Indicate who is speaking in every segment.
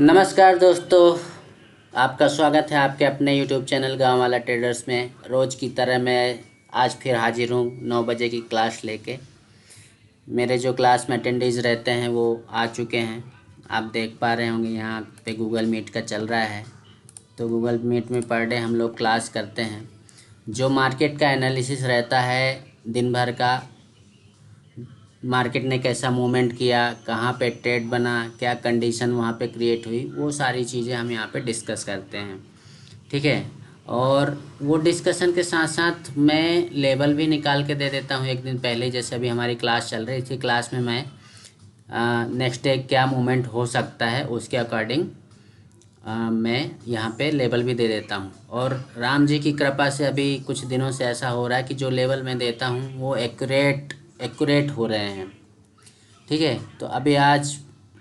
Speaker 1: नमस्कार दोस्तों, आपका स्वागत है आपके अपने YouTube चैनल गांव वाला ट्रेडर्स में। रोज़ की तरह मैं आज फिर हाजिर हूँ 9 बजे की क्लास लेके। मेरे जो क्लास में अटेंडेंस रहते हैं वो आ चुके हैं। आप देख पा रहे होंगे यहाँ पे गूगल मीट का चल रहा है। तो गूगल मीट में पर डे हम लोग क्लास करते हैं। जो मार्केट का एनालिसिस रहता है दिन भर का, मार्केट ने कैसा मूवमेंट किया, कहाँ पे ट्रेड बना, क्या कंडीशन वहाँ पे क्रिएट हुई, वो सारी चीज़ें हम यहाँ पे डिस्कस करते हैं। ठीक है। और वो डिस्कशन के साथ साथ मैं लेवल भी निकाल के दे देता हूँ एक दिन पहले। जैसे अभी हमारी क्लास चल रही थी, क्लास में मैं नेक्स्ट डे क्या मूवमेंट हो सकता है उसके अकॉर्डिंग मैं यहाँ पे लेवल भी दे देता हूँ। और राम जी की कृपा से अभी कुछ दिनों से ऐसा हो रहा है कि जो लेवल मैं देता हूँ वो एक्यूरेट हो रहे हैं। ठीक है। तो अभी आज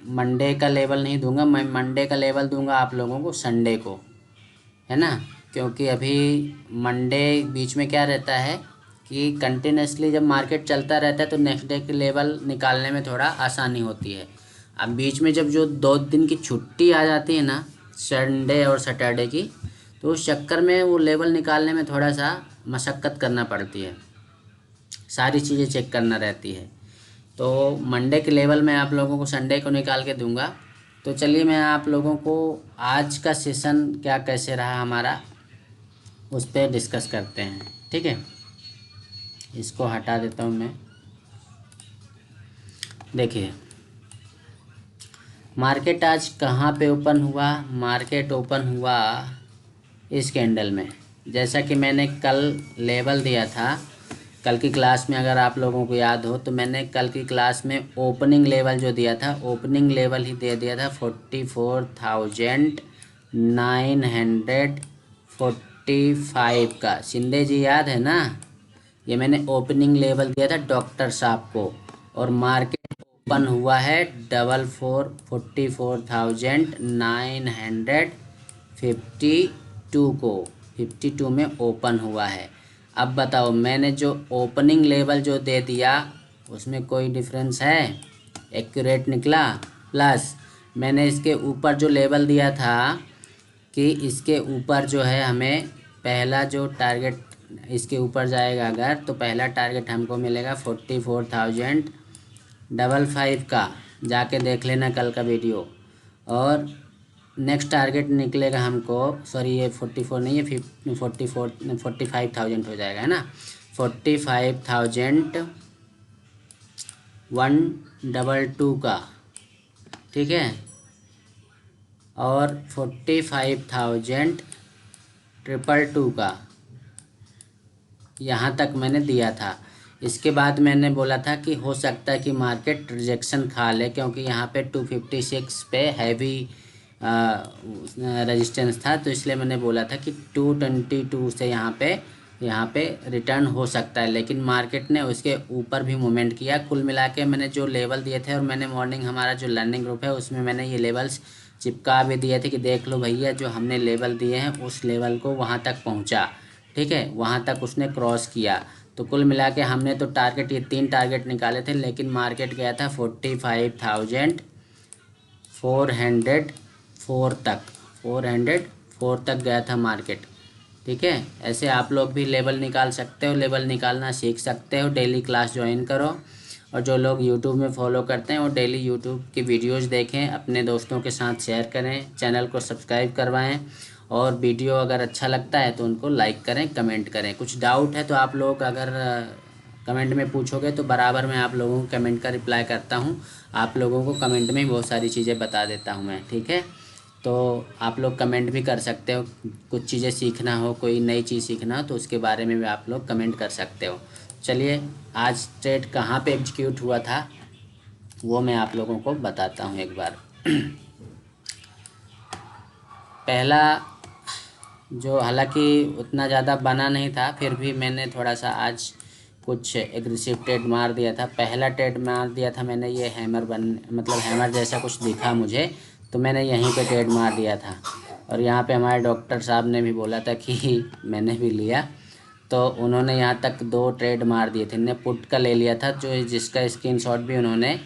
Speaker 1: मंडे का लेवल नहीं दूंगा, मैं मंडे का लेवल दूंगा आप लोगों को संडे को, है ना। क्योंकि अभी मंडे बीच में क्या रहता है कि कंटिन्यूसली जब मार्केट चलता रहता है तो नेक्स्ट डे के लेवल निकालने में थोड़ा आसानी होती है। अब बीच में जब जो 2 दिन की छुट्टी आ जाती है ना, संडे और सैटरडे की, तो उस चक्कर में वो लेवल निकालने में थोड़ा सा मशक्क़त करना पड़ती है, सारी चीज़ें चेक करना रहती है। तो मंडे के लेवल मैं आप लोगों को संडे को निकाल के दूंगा। तो चलिए मैं आप लोगों को आज का सेशन क्या कैसे रहा हमारा उस पर डिस्कस करते हैं। ठीक है। इसको हटा देता हूँ मैं। देखिए मार्केट आज कहाँ पे ओपन हुआ। मार्केट ओपन हुआ इस कैंडल में। जैसा कि मैंने कल लेवल दिया था, कल की क्लास में अगर आप लोगों को याद हो तो मैंने कल की क्लास में ओपनिंग लेवल जो दिया था, ओपनिंग लेवल ही दे दिया था 44,945 का। शिंदे जी याद है ना, ये मैंने ओपनिंग लेवल दिया था डॉक्टर साहब को। और मार्केट ओपन हुआ है 44,952 को, 52 में ओपन हुआ है। अब बताओ मैंने जो ओपनिंग लेवल जो दे दिया उसमें कोई डिफरेंस है? एक्यूरेट निकला। प्लस मैंने इसके ऊपर जो लेवल दिया था कि इसके ऊपर जो है हमें पहला जो टारगेट, इसके ऊपर जाएगा अगर तो पहला टारगेट हमको मिलेगा 44,555 का। जाके देख लेना कल का वीडियो। और नेक्स्ट टारगेट निकलेगा हमको, सॉरी ये 44 नहीं है, 45,000 हो जाएगा, है ना। 45,122 का। ठीक है। और 45,222 का यहाँ तक मैंने दिया था। इसके बाद मैंने बोला था कि हो सकता है कि मार्केट रिजेक्शन खा ले, क्योंकि यहाँ पे 256 पे हैवी रेजिस्टेंस था। तो इसलिए मैंने बोला था कि 222 से यहाँ पे रिटर्न हो सकता है। लेकिन मार्केट ने उसके ऊपर भी मूवमेंट किया। कुल मिला के मैंने जो लेवल दिए थे, और मैंने मॉर्निंग हमारा जो लर्निंग ग्रुप है उसमें मैंने ये लेवल्स चिपका भी दिए थे कि देख लो भैया जो हमने लेवल दिए हैं उस लेवल को वहाँ तक पहुँचा। ठीक है, वहाँ तक उसने क्रॉस किया। तो कुल मिला के हमने तो टारगेट, ये 3 टारगेट निकाले थे, लेकिन मार्केट गया था 45,404 तक, 404 तक गया था मार्केट। ठीक है। ऐसे आप लोग भी लेवल निकाल सकते हो, लेवल निकालना सीख सकते हो। डेली क्लास ज्वाइन करो। और जो लोग यूट्यूब में फॉलो करते हैं वो डेली यूट्यूब की वीडियोस देखें, अपने दोस्तों के साथ शेयर करें, चैनल को सब्सक्राइब करवाएं। और वीडियो अगर अच्छा लगता है तो उनको लाइक करें, कमेंट करें। कुछ डाउट है तो आप लोग अगर कमेंट में पूछोगे तो बराबर मैं आप लोगों को कमेंट का रिप्लाई करता हूँ। आप लोगों को कमेंट में बहुत सारी चीज़ें बता देता हूँ मैं। ठीक है। तो आप लोग कमेंट भी कर सकते हो, कुछ चीज़ें सीखना हो, कोई नई चीज़ सीखना हो तो उसके बारे में भी आप लोग कमेंट कर सकते हो। चलिए आज ट्रेड कहाँ पे एग्जीक्यूट हुआ था वो मैं आप लोगों को बताता हूँ एक बार। पहला जो, हालांकि उतना ज़्यादा बना नहीं था, फिर भी मैंने थोड़ा सा आज कुछ एग्रेसिव ट्रेड मार दिया था। पहला ट्रेड मार दिया था मैंने, ये हैमर मतलब हैमर जैसा कुछ दिखा मुझे, तो मैंने यहीं पे ट्रेड मार दिया था। और यहाँ पे हमारे डॉक्टर साहब ने भी बोला था कि मैंने भी लिया, तो उन्होंने यहाँ तक 2 ट्रेड मार दिए थे। ने पुट का ले लिया था, जो जिसका स्क्रीनशॉट भी उन्होंने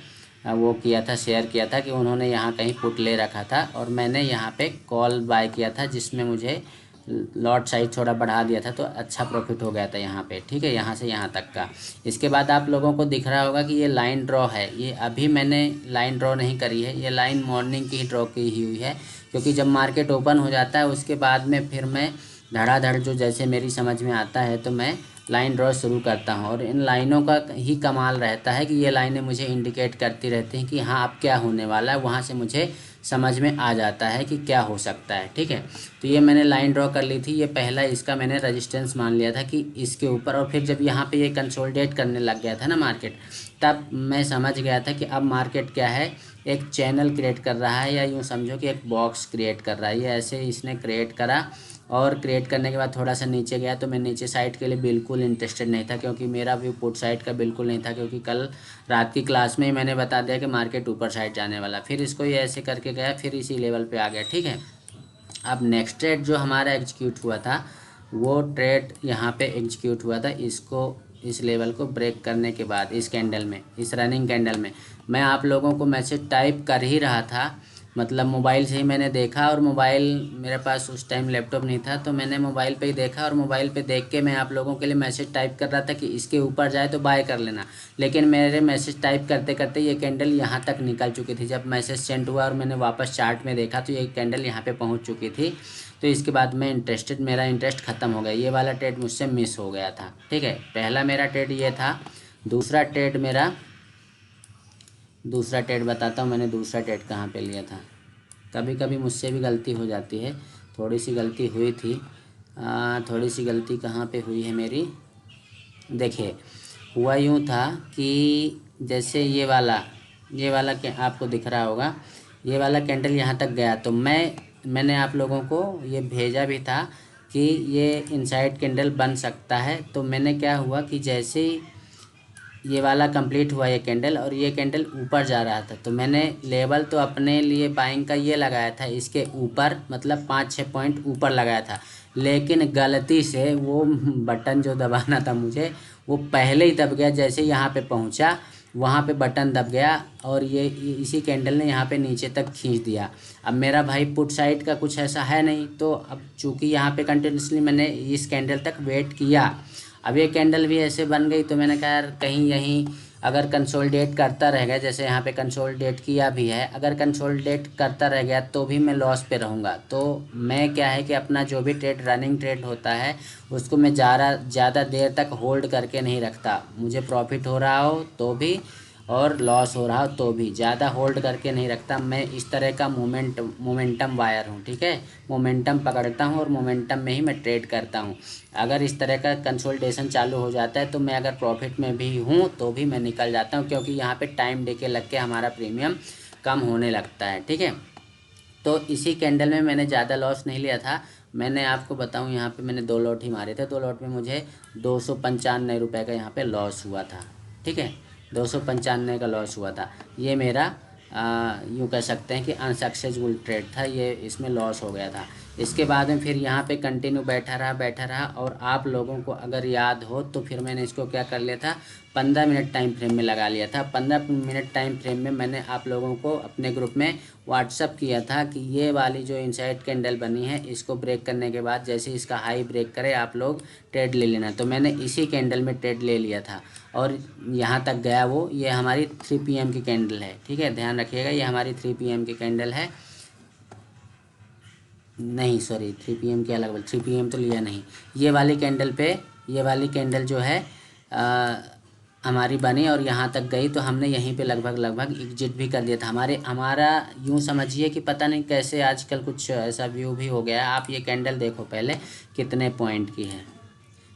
Speaker 1: वो किया था, शेयर किया था कि उन्होंने यहाँ कहीं पुट ले रखा था और मैंने यहाँ पे कॉल बाय किया था, जिसमें मुझे लॉट साइज थोड़ा बढ़ा दिया था, तो अच्छा प्रॉफिट हो गया था यहाँ पे। ठीक है, यहाँ से यहाँ तक का। इसके बाद आप लोगों को दिख रहा होगा कि ये लाइन ड्रॉ है, ये अभी मैंने लाइन ड्रॉ नहीं करी है, ये लाइन मॉर्निंग की ही ड्रॉ की हुई है, क्योंकि जब मार्केट ओपन हो जाता है उसके बाद में फिर मैं धड़ाधड़ जो जैसे मेरी समझ में आता है तो मैं लाइन ड्रॉ शुरू करता हूँ। और इन लाइनों का ही कमाल रहता है कि ये लाइनें मुझे इंडिकेट करती रहती हैं कि हाँ अब क्या होने वाला है, वहाँ से मुझे समझ में आ जाता है कि क्या हो सकता है। ठीक है, तो ये मैंने लाइन ड्रॉ कर ली थी, ये पहला इसका मैंने रेजिस्टेंस मान लिया था कि इसके ऊपर, और फिर जब यहाँ पे ये कंसोलिडेट करने लग गया था ना मार्केट, तब मैं समझ गया था कि अब मार्केट क्या है, एक चैनल क्रिएट कर रहा है, या यूँ समझो कि एक बॉक्स क्रिएट कर रहा है। ये ऐसे इसने क्रिएट करा, और क्रिएट करने के बाद थोड़ा सा नीचे गया, तो मैं नीचे साइड के लिए बिल्कुल इंटरेस्टेड नहीं था, क्योंकि मेरा व्यू पुट साइड का बिल्कुल नहीं था, क्योंकि कल रात की क्लास में ही मैंने बता दिया कि मार्केट ऊपर साइड जाने वाला। फिर इसको ये ऐसे करके गया, फिर इसी लेवल पे आ गया। ठीक है, अब नेक्स्ट ट्रेड जो हमारा एग्जीक्यूट हुआ था, वो ट्रेड यहाँ पे एग्जीक्यूट हुआ था, इसको इस लेवल को ब्रेक करने के बाद इस कैंडल में, इस रनिंग कैंडल में मैं आप लोगों को मैसेज टाइप कर ही रहा था, मतलब मोबाइल से ही मैंने देखा, और मोबाइल मेरे पास उस टाइम लैपटॉप नहीं था, तो मैंने मोबाइल पे ही देखा, और मोबाइल पे देख के मैं आप लोगों के लिए मैसेज टाइप कर रहा था कि इसके ऊपर जाए तो बाय कर लेना। लेकिन मेरे मैसेज टाइप करते करते ये कैंडल यहाँ तक निकल चुकी थी। जब मैसेज सेंड हुआ और मैंने वापस चार्ट में देखा तो ये कैंडल यहाँ पे पहुँच चुकी थी। तो इसके बाद मैं मेरा इंटरेस्ट ख़त्म हो गया, ये वाला ट्रेड मुझसे मिस हो गया था। ठीक है, पहला मेरा ट्रेड ये था। दूसरा ट्रेड बताता हूँ, मैंने दूसरा ट्रेड कहाँ पे लिया था। कभी कभी मुझसे भी गलती हो जाती है, थोड़ी सी गलती हुई थी। थोड़ी सी गलती कहाँ पे हुई है मेरी, देखिए हुआ यूँ था कि जैसे ये वाला के आपको दिख रहा होगा, ये वाला कैंडल यहाँ तक गया, तो मैंने आप लोगों को ये भेजा भी था कि ये इनसाइड कैंडल बन सकता है। तो मैंने क्या हुआ कि जैसे ही ये वाला कंप्लीट हुआ ये कैंडल, और ये कैंडल ऊपर जा रहा था, तो मैंने लेवल तो अपने लिए बाइंग का ये लगाया था इसके ऊपर, मतलब 5-6 पॉइंट ऊपर लगाया था, लेकिन गलती से वो बटन जो दबाना था मुझे, वो पहले ही दब गया। जैसे यहाँ पे पहुँचा वहाँ पे बटन दब गया, और ये इसी कैंडल ने यहाँ पे नीचे तक खींच दिया। अब मेरा भाई पुट साइड का कुछ ऐसा है नहीं, तो अब चूँकि यहाँ पे कंटिन्यूसली मैंने इस कैंडल तक वेट किया, अब ये कैंडल भी ऐसे बन गई, तो मैंने कहा यार कहीं यहीं अगर कंसोलिडेट करता रह गया, जैसे यहाँ पे कंसोलिडेट किया भी है, अगर कंसोलिडेट करता रह गया तो भी मैं लॉस पे रहूँगा। तो मैं क्या है कि अपना जो भी ट्रेड रनिंग ट्रेड होता है उसको मैं ज़्यादा देर तक होल्ड करके नहीं रखता। मुझे प्रॉफिट हो रहा हो तो भी और लॉस हो रहा हो तो भी ज़्यादा होल्ड करके नहीं रखता। मैं इस तरह का मोमेंटम वायर हूँ। ठीक है, मोमेंटम पकड़ता हूँ और मोमेंटम में ही मैं ट्रेड करता हूँ। अगर इस तरह का कंसोलिडेशन चालू हो जाता है तो मैं अगर प्रॉफिट में भी हूँ तो भी मैं निकल जाता हूँ, क्योंकि यहाँ पे टाइम डे के लग के हमारा प्रीमियम कम होने लगता है। ठीक है, तो इसी कैंडल में मैंने ज़्यादा लॉस नहीं लिया था। मैंने आपको बताऊं, यहाँ पे मैंने 2 लॉट ही मारे थे, 2 लॉट में मुझे 295 रुपये का यहाँ पे लॉस हुआ था। ठीक है, 295 का लॉस हुआ था। ये मेरा यूँ कह सकते हैं कि अनसक्सेसफुल ट्रेड था, ये इसमें लॉस हो गया था। इसके बाद में फिर यहाँ पे कंटिन्यू बैठा रहा, और आप लोगों को अगर याद हो तो फिर मैंने इसको क्या कर लिया था, 15 मिनट टाइम फ्रेम में लगा लिया था। 15 मिनट टाइम फ्रेम में मैंने आप लोगों को अपने ग्रुप में व्हाट्सअप किया था कि ये वाली जो इनसाइड कैंडल बनी है, इसको ब्रेक करने के बाद जैसे इसका हाई ब्रेक करे आप लोग ट्रेड ले लेना। तो मैंने इसी कैंडल में ट्रेड ले लिया था, और यहाँ तक गया वो। ये हमारी 3 PM की कैंडल है। ठीक है, ध्यान रखिएगा, ये हमारी 3 PM की कैंडल है। नहीं सॉरी, 3 PM के अलग, 3 PM तो लिया नहीं। ये वाली कैंडल पे, ये वाली कैंडल जो है हमारी बनी और यहाँ तक गई, तो हमने यहीं पे लगभग एग्जिट भी कर दिया था। हमारा यूँ समझिए कि पता नहीं कैसे आजकल कुछ ऐसा व्यू भी हो गया है। आप ये कैंडल देखो पहले कितने पॉइंट की है।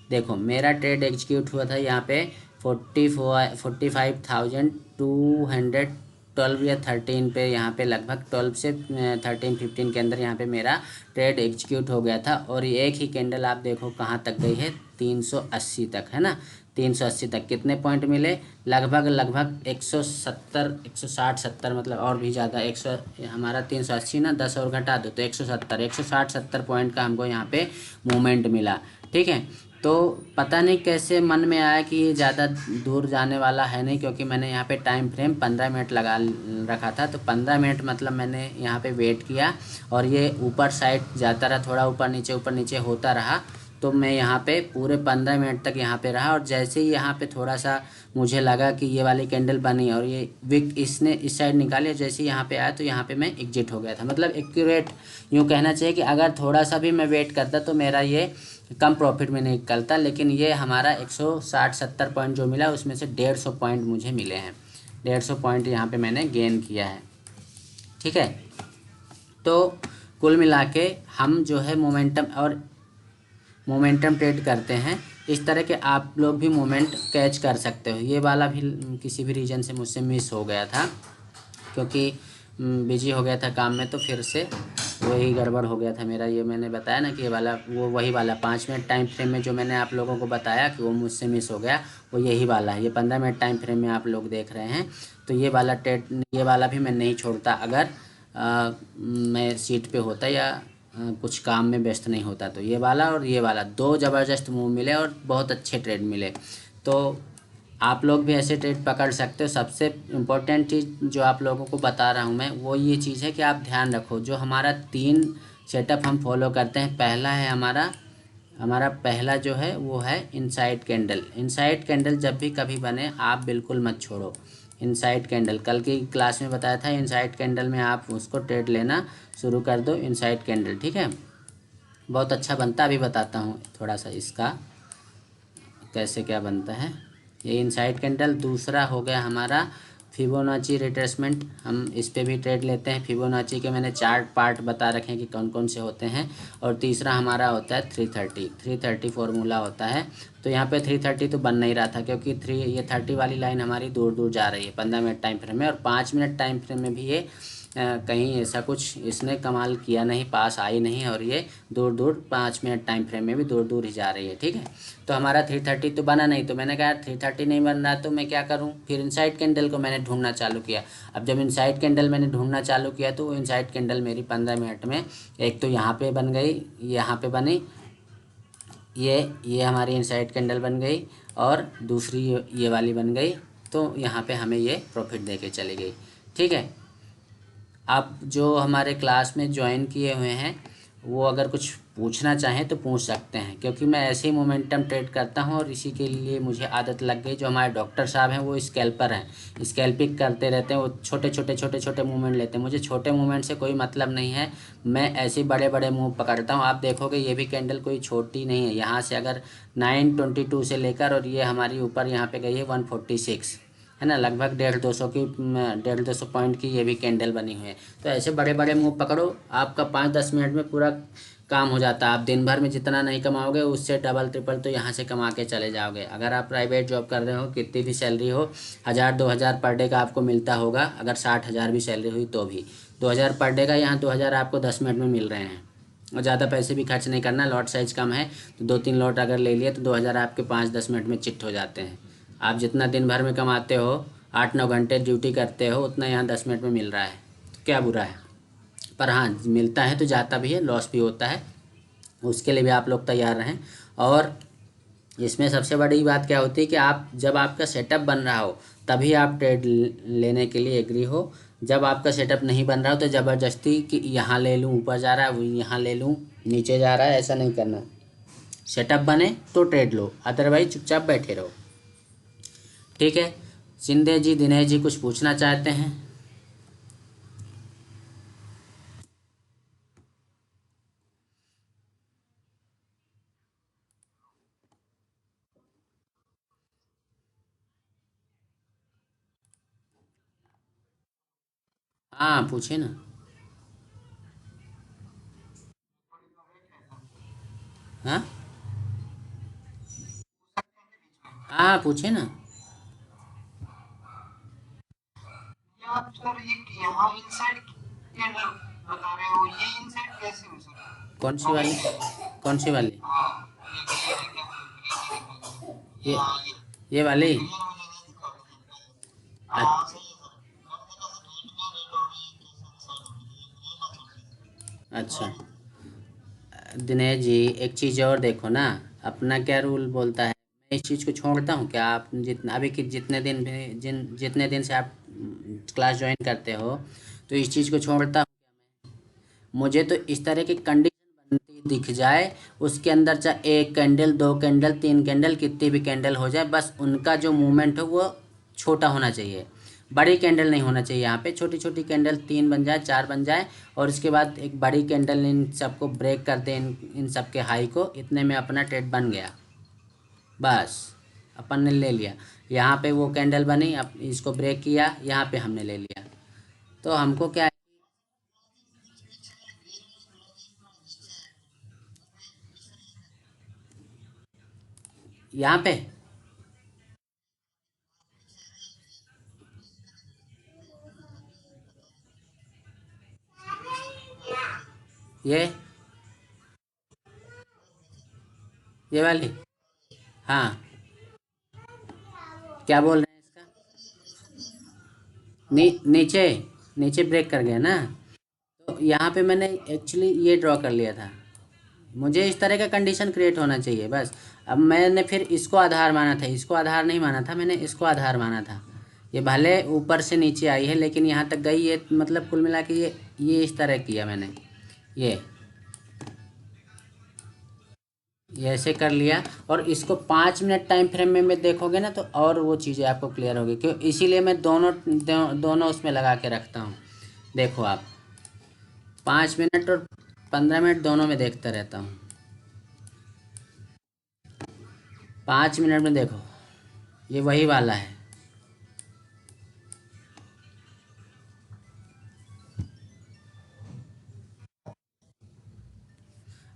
Speaker 1: देखो मेरा ट्रेड एग्जीक्यूट हुआ था यहाँ पे 45,212 या 13 पे, यहाँ पे लगभग 12 से 13-15 के अंदर यहाँ पे मेरा ट्रेड एग्जीक्यूट हो गया था। और ये एक ही कैंडल आप देखो कहाँ तक गई है, 380 तक, है ना। 380 तक कितने पॉइंट मिले, लगभग 170, 160-70, मतलब और भी ज़्यादा, 100, हमारा 380 ना, 10 और घटा दो तो 170, 160-70 पॉइंट का हमको यहाँ पे मूवमेंट मिला। ठीक है, तो पता नहीं कैसे मन में आया कि ये ज़्यादा दूर जाने वाला है नहीं, क्योंकि मैंने यहाँ पे टाइम फ्रेम 15 मिनट लगा रखा था। तो 15 मिनट मतलब मैंने यहाँ पे वेट किया और ये ऊपर साइड जाता रहा, थोड़ा ऊपर नीचे होता रहा। तो मैं यहाँ पे पूरे 15 मिनट तक यहाँ पे रहा, और जैसे ही यहाँ पे थोड़ा सा मुझे लगा कि ये वाली कैंडल बनी और ये विक इसने इस साइड निकाली, और जैसे ही यहाँ पे आया तो यहाँ पे मैं एग्जिट हो गया था। मतलब एक्यूरेट यूँ कहना चाहिए कि अगर थोड़ा सा भी मैं वेट करता तो मेरा ये कम प्रॉफिट में नहीं निकलता। लेकिन ये हमारा 160-70 पॉइंट जो मिला उसमें से 150 पॉइंट मुझे मिले हैं। 150 पॉइंट यहाँ पे मैंने गेन किया है। ठीक है, तो कुल मिला के हम जो है मोमेंटम ट्रेड करते हैं। इस तरह के आप लोग भी मोमेंट कैच कर सकते हो। ये वाला भी किसी भी रीज़न से मुझसे मिस हो गया था, क्योंकि बिजी हो गया था काम में, तो फिर से वही गड़बड़ हो गया था मेरा। ये मैंने बताया ना कि ये वाला वही वाला 5 मिनट टाइम फ्रेम में जो मैंने आप लोगों को बताया कि वो मुझसे मिस हो गया, वो यही वाला है। ये 15 मिनट टाइम फ्रेम में आप लोग देख रहे हैं। तो ये वाला ट्रेड, ये वाला भी मैं नहीं छोड़ता अगर मैं सीट पे होता या कुछ काम में व्यस्त नहीं होता। तो ये वाला और ये वाला दो ज़बरदस्त मूव मिले और बहुत अच्छे ट्रेड मिले। तो आप लोग भी ऐसे ट्रेड पकड़ सकते हो। सबसे इम्पोर्टेंट चीज़ जो आप लोगों को बता रहा हूँ मैं, वो ये चीज़ है कि आप ध्यान रखो। जो हमारा 3 सेटअप हम फॉलो करते हैं, पहला है हमारा पहला जो है वो है इनसाइड कैंडल। इनसाइड कैंडल जब भी कभी बने आप बिल्कुल मत छोड़ो। इनसाइड कैंडल कल की क्लास में बताया था, इनसाइड कैंडल में आप उसको ट्रेड लेना शुरू कर दो। इनसाइड कैंडल ठीक है, बहुत अच्छा बनता है। अभी बताता हूँ थोड़ा सा इसका कैसे क्या बनता है। ये इनसाइड कैंडल। दूसरा हो गया हमारा फिबोनाची रिट्रेसमेंट, हम इस पे भी ट्रेड लेते हैं। फिबोनाची के मैंने 4 पार्ट बता रखे हैं कि कौन कौन से होते हैं। और तीसरा हमारा होता है 330 फॉर्मूला होता है। तो यहाँ पे 330 तो बन नहीं रहा था, क्योंकि ये 30 वाली लाइन हमारी दूर दूर जा रही है 15 मिनट टाइम फ्रेम में, और 5 मिनट टाइम फ्रेम में भी ये कहीं ऐसा कुछ इसने कमाल किया नहीं, पास आई नहीं, और ये दूर दूर 5 मिनट टाइम फ्रेम में भी दूर दूर ही जा रही है। ठीक है, तो हमारा 330 तो बना नहीं। तो मैंने कहा 330 नहीं बन रहा तो मैं क्या करूं, फिर इनसाइड कैंडल को मैंने ढूंढना चालू किया। अब जब इनसाइड कैंडल मैंने ढूंढना चालू किया तो वो इनसाइड कैंडल मेरी 15 मिनट में एक तो यहाँ पे बन गई, यहाँ पे बनी, ये हमारी इनसाइड कैंडल बन गई, और दूसरी ये वाली बन गई। तो यहाँ पे हमें ये प्रॉफिट दे के चली गई। ठीक है, आप जो हमारे क्लास में ज्वाइन किए हुए हैं वो अगर कुछ पूछना चाहें तो पूछ सकते हैं, क्योंकि मैं ऐसे ही मोमेंटम ट्रेड करता हूं और इसी के लिए मुझे आदत लग गई। जो हमारे डॉक्टर साहब हैं वो स्कैल्पर हैं, स्कैल्पिंग करते रहते हैं। वो छोटे छोटे मूवमेंट लेते हैं। मुझे छोटे मूवमेंट से कोई मतलब नहीं है, मैं ऐसे बड़े बड़े मूव पकड़ता हूँ। आप देखोगे ये भी कैंडल कोई छोटी नहीं है। यहाँ से अगर 922 से लेकर और ये हमारी ऊपर यहाँ पे गई है 146, है ना, लगभग 150 पॉइंट की ये भी कैंडल बनी हुई है। तो ऐसे बड़े बड़े मूव पकड़ो, आपका 5-10 मिनट में पूरा काम हो जाता है। आप दिन भर में जितना नहीं कमाओगे उससे डबल ट्रिपल तो यहाँ से कमा के चले जाओगे। अगर आप प्राइवेट जॉब कर रहे हो, कितनी भी सैलरी हो, 1000-2000 पर डे का आपको मिलता होगा। अगर 60,000 भी सैलरी हुई तो भी 2000 पर डे का, यहाँ 2000 आपको 10 मिनट में मिल रहे हैं। और ज़्यादा पैसे भी खर्च नहीं करना, लॉट साइज कम है तो 2-3 लॉट अगर ले लिए तो 2000 आपके 5-10 मिनट में चिट हो जाते हैं। आप जितना दिन भर में कमाते हो, 8-9 घंटे ड्यूटी करते हो, उतना यहाँ 10 मिनट में मिल रहा है, तो क्या बुरा है। पर हाँ, मिलता है तो जाता भी है, लॉस भी होता है, उसके लिए भी आप लोग तैयार रहें। और इसमें सबसे बड़ी बात क्या होती है कि आप जब आपका सेटअप बन रहा हो तभी आप ट्रेड लेने के लिए एग्री हो। जब आपका सेटअप नहीं बन रहा हो तो ज़बरदस्ती कि यहाँ ले लूँ, ऊपर जा रहा है, वो यहाँ ले लूँ, नीचे जा रहा है, ऐसा नहीं करना। सेटअप बने तो ट्रेड लो, अदरवाइज चुपचाप बैठे रहो। ठीक है, शिंदे जी, दिनेश जी कुछ पूछना चाहते हैं? हाँ पूछिए ना। हाँ हाँ पूछिए ना।
Speaker 2: ये आप सर ये यहाँ इनसाइड कैंडल बता रहे हो, ये इनसाइड कैसे हो सर?
Speaker 1: कौन सी वाली?
Speaker 2: प्रोग्रेसिव।
Speaker 1: कौन सी वाली?
Speaker 2: हाँ, ये ग्रीन है क्या? ग्रीन दिखा रही है। ये
Speaker 1: ये
Speaker 2: हाँ
Speaker 1: ये वाली?
Speaker 2: ये ग्रीन मुझे नहीं दिखा रही है।
Speaker 1: अ-
Speaker 2: हाँ सही है सर। मैंने देखा सर रेड में रेड हो रही है, कैसे इनसाइड हो रही है, ये ना चल रही है।
Speaker 1: अच्छा, दिनेश जी एक चीज़ और देखो ना, अपना क्या रूल बोलता है, मैं इस चीज़ को छोड़ता हूँ क्या? आप जितना अभी कि जितने दिन भी जितने दिन से आप क्लास ज्वाइन करते हो, तो इस चीज़ को छोड़ता हूँ क्या मैं? मुझे तो इस तरह की कंडीशन बनती दिख जाए, उसके अंदर चाहे एक कैंडल, दो कैंडल, तीन कैंडल, कितनी भी कैंडल हो जाए, बस उनका जो मूवमेंट हो वो छोटा होना चाहिए। बड़ी कैंडल नहीं होना चाहिए यहाँ पे, छोटी छोटी कैंडल 3 बन जाए, 4 बन जाए, और उसके बाद एक बड़ी कैंडल इन सबको ब्रेक कर दे, इन सब के हाई को, इतने में अपना ट्रेड बन गया। बस अपन ने ले लिया। यहाँ पे वो कैंडल बनी, अब इसको ब्रेक किया, यहाँ पे हमने ले लिया। तो हमको क्या है, यहाँ पे ये ये वाली, हाँ, क्या बोल रहे हैं इसका? नीचे नीचे ब्रेक कर गया ना। तो यहाँ पे मैंने एक्चुअली ये ड्रॉ कर लिया था, मुझे इस तरह का कंडीशन क्रिएट होना चाहिए बस। अब मैंने फिर इसको आधार माना था, इसको आधार नहीं माना था, मैंने इसको आधार माना था। ये भले ऊपर से नीचे आई है, लेकिन यहाँ तक गई, ये मतलब कुल मिला के ये इस तरह किया मैंने, ये ये ऐसे कर लिया। और इसको 5 मिनट टाइम फ्रेम में देखोगे ना, तो और वो चीज़ें आपको क्लियर होगी, क्यों? इसीलिए मैं दोनों उसमें लगा के रखता हूँ। देखो आप, 5 मिनट और 15 मिनट दोनों में देखता रहता हूँ। 5 मिनट में देखो, ये वही वाला है।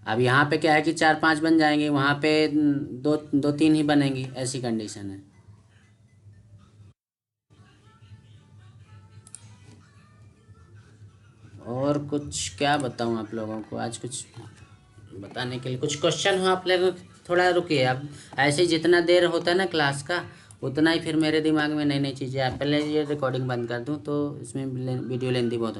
Speaker 1: अब यहाँ पे क्या है कि 4-5 बन जाएंगे, वहाँ पे दो दो तीन ही बनेंगी, ऐसी कंडीशन है। और कुछ क्या बताऊँ आप लोगों को, आज कुछ बताने के लिए कुछ क्वेश्चन हो आप लोग? थोड़ा रुकिए अब, ऐसे ही जितना देर होता है ना क्लास का, उतना ही फिर मेरे दिमाग में नई नई चीज़ें, पहले ये रिकॉर्डिंग बंद कर दूँ तो इसमें वीडियो लेंथी बहुत हो जाए।